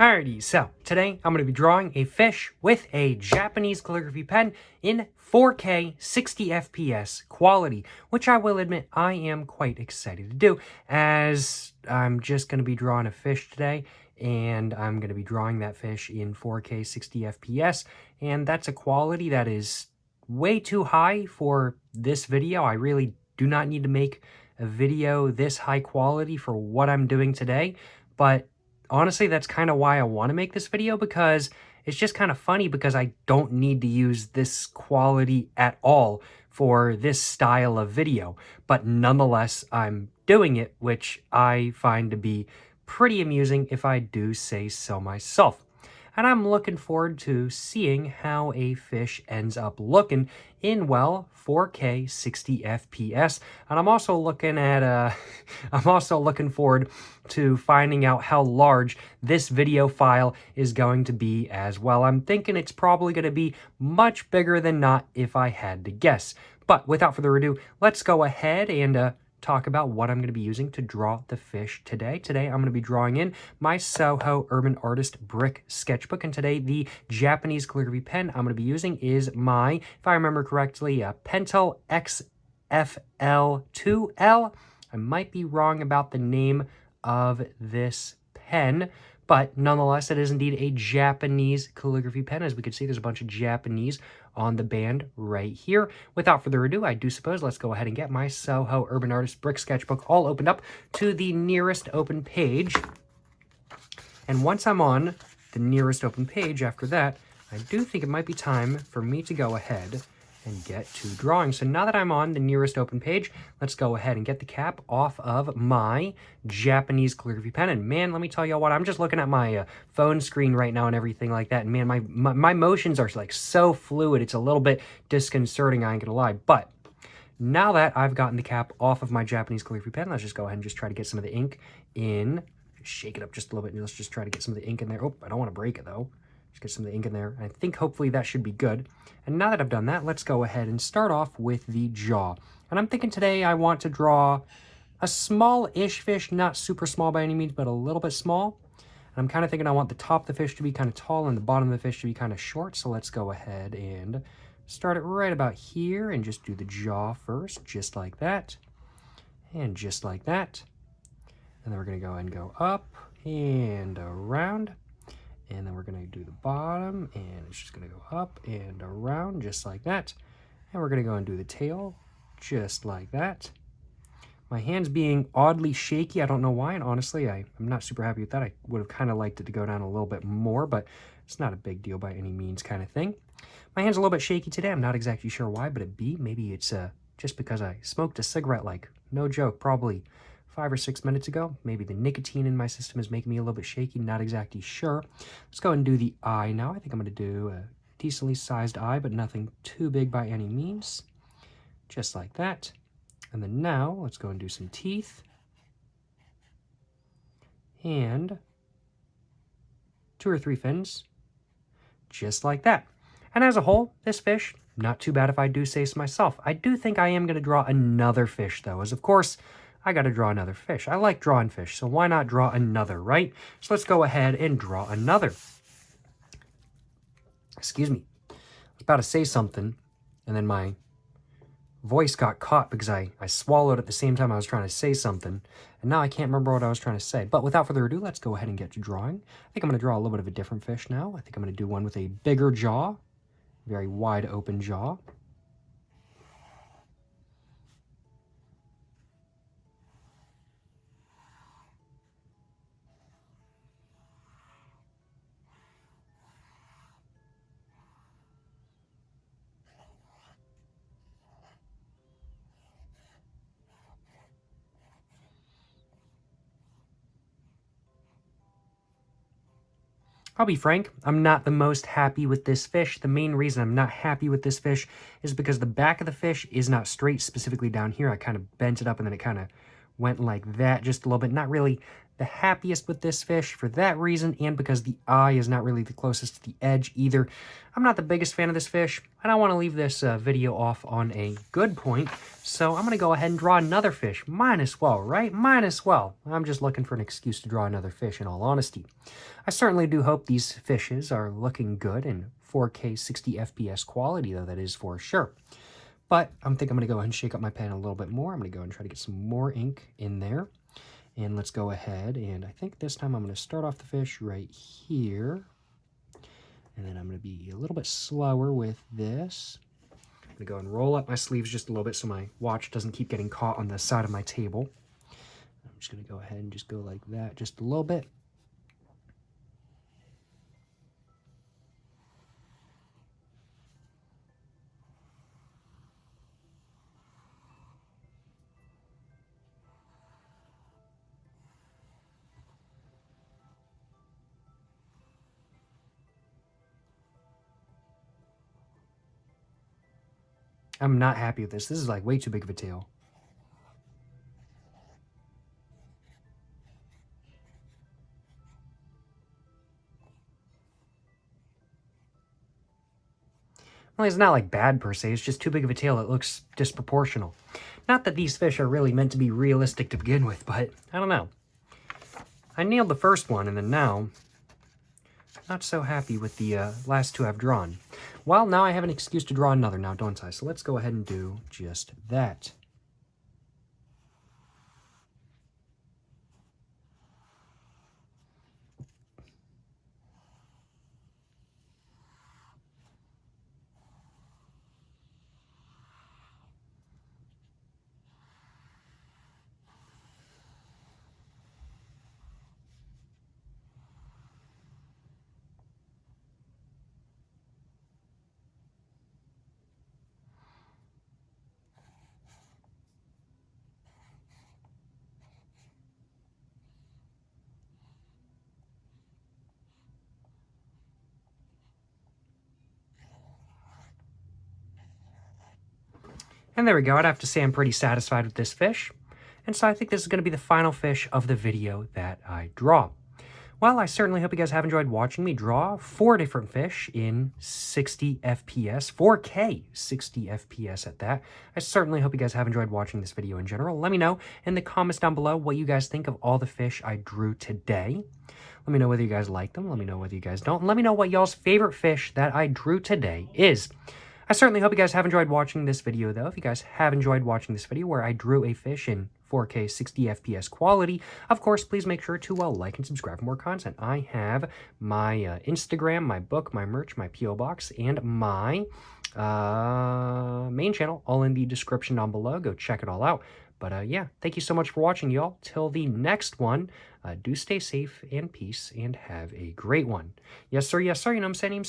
Alrighty, so today I'm going to be drawing a fish with a Japanese calligraphy pen in 4K 60 FPS quality, which I will admit I am quite excited to do, as I'm just going to be drawing a fish today, and I'm going to be drawing that fish in 4K 60 FPS, and that's a quality that is way too high for this video. I really do not need to make a video this high quality for what I'm doing today, but honestly, that's kind of why I want to make this video, because it's just kind of funny because I don't need to use this quality at all for this style of video. But nonetheless, I'm doing it, which I find to be pretty amusing if I do say so myself. And I'm looking forward to seeing how a fish ends up looking in, well, 4K 60 FPS. And I'm also looking at I'm also looking forward to finding out how large this video file is going to be as well. I'm thinking it's probably going to be much bigger than not if I had to guess. But without further ado, let's go ahead and talk about what I'm going to be using to draw the fish today. Today, I'm going to be drawing in my SOHO Urban Artist Brick Sketchbook, and today the Japanese calligraphy pen I'm going to be using is my, if I remember correctly, Pentel XFL2L. I might be wrong about the name of this pen, but nonetheless, it is indeed a Japanese calligraphy pen. As we can see, there's a bunch of Japanese on the band right here. Without further ado, I do suppose let's go ahead and get my SOHO Urban Artist Brick Sketchbook all opened up to the nearest open page. And once I'm on the nearest open page after that, I do think it might be time for me to go ahead and get to drawing. So now that I'm on the nearest open page, let's go ahead and get the cap off of my Japanese calligraphy pen. And man, let me tell y'all what, I'm just looking at my phone screen right now and everything like that. And man, my motions are like so fluid. It's a little bit disconcerting, I ain't gonna lie. But now that I've gotten the cap off of my Japanese calligraphy pen, let's just go ahead and just try to get some of the ink in. Shake it up just a little bit, and let's just try to get some of the ink in there. Oh, I don't want to break it though. Just get some of the ink in there. And I think hopefully that should be good. And now that I've done that, let's go ahead and start off with the jaw. And I'm thinking today I want to draw a small-ish fish, not super small by any means, but a little bit small. And I'm kind of thinking I want the top of the fish to be kind of tall and the bottom of the fish to be kind of short. So let's go ahead and start it right about here and just do the jaw first, just like that. And just like that. And then we're going to go and go up and around. And then we're going to do the bottom, and it's just going to go up and around, just like that. And we're going to go and do the tail, just like that. My hand's being oddly shaky. I don't know why, and honestly, I'm not super happy with that. I would have kind of liked it to go down a little bit more, but it's not a big deal by any means kind of thing. My hand's a little bit shaky today. I'm not exactly sure why, but maybe it's just because I smoked a cigarette, like, no joke, probably 5 or 6 minutes ago. Maybe the nicotine in my system is making me a little bit shaky, not exactly sure. Let's go and do the eye now. I think I'm going to do a decently sized eye, but nothing too big by any means. Just like that. And then now, let's go and do some teeth. And 2 or 3 fins. Just like that. And as a whole, this fish, not too bad if I do say so myself. I do think I am going to draw another fish, though, as of course, I got to draw another fish. I like drawing fish, so why not draw another, right? So let's go ahead and draw another. Excuse me. I was about to say something, and then my voice got caught because I swallowed at the same time I was trying to say something, and now I can't remember what I was trying to say. But without further ado, let's go ahead and get to drawing. I think I'm going to draw a little bit of a different fish now. I think I'm going to do one with a bigger jaw, very wide open jaw. I'll be frank, I'm not the most happy with this fish. The main reason I'm not happy with this fish is because the back of the fish is not straight, specifically down here. I kind of bent it up and then it kind of went like that just a little bit. Not really the happiest with this fish for that reason, and because the eye is not really the closest to the edge either. I'm not the biggest fan of this fish. I don't want to leave this video off on a good point, so I'm going to go ahead and draw another fish. Might as well, right? Might as well. I'm just looking for an excuse to draw another fish, in all honesty. I certainly do hope these fishes are looking good in 4K 60 FPS quality, though, that is for sure. But I think I'm going to go ahead and shake up my pen a little bit more. I'm going to go and try to get some more ink in there. And let's go ahead, and I think this time I'm going to start off the fish right here. And then I'm going to be a little bit slower with this. I'm going to go and roll up my sleeves just a little bit so my watch doesn't keep getting caught on the side of my table. I'm just going to go ahead and just go like that just a little bit. I'm not happy with this. This is like way too big of a tail. Well, it's not like bad per se, it's just too big of a tail. It looks disproportional. Not that these fish are really meant to be realistic to begin with, but I don't know. I nailed the first one, and then now, not so happy with the last two I've drawn. Well, now I have an excuse to draw another now, don't I? So let's go ahead and do just that. And there we go. I'd have to say I'm pretty satisfied with this fish. And so I think this is going to be the final fish of the video that I draw. Well, I certainly hope you guys have enjoyed watching me draw 4 different fish in 60 FPS, 4K 60 FPS at that. I certainly hope you guys have enjoyed watching this video in general. Let me know in the comments down below what you guys think of all the fish I drew today. Let me know whether you guys like them. Let me know whether you guys don't. And let me know what y'all's favorite fish that I drew today is. I certainly hope you guys have enjoyed watching this video, though. If you guys have enjoyed watching this video where I drew a fish in 4K 60 FPS quality, of course, please make sure to like and subscribe for more content. I have my Instagram, my book, my merch, my P.O. Box, and my main channel, all in the description down below. Go check it all out. But yeah, thank you so much for watching, y'all. Till the next one, do stay safe and peace and have a great one. Yes, sir, you know what I'm saying?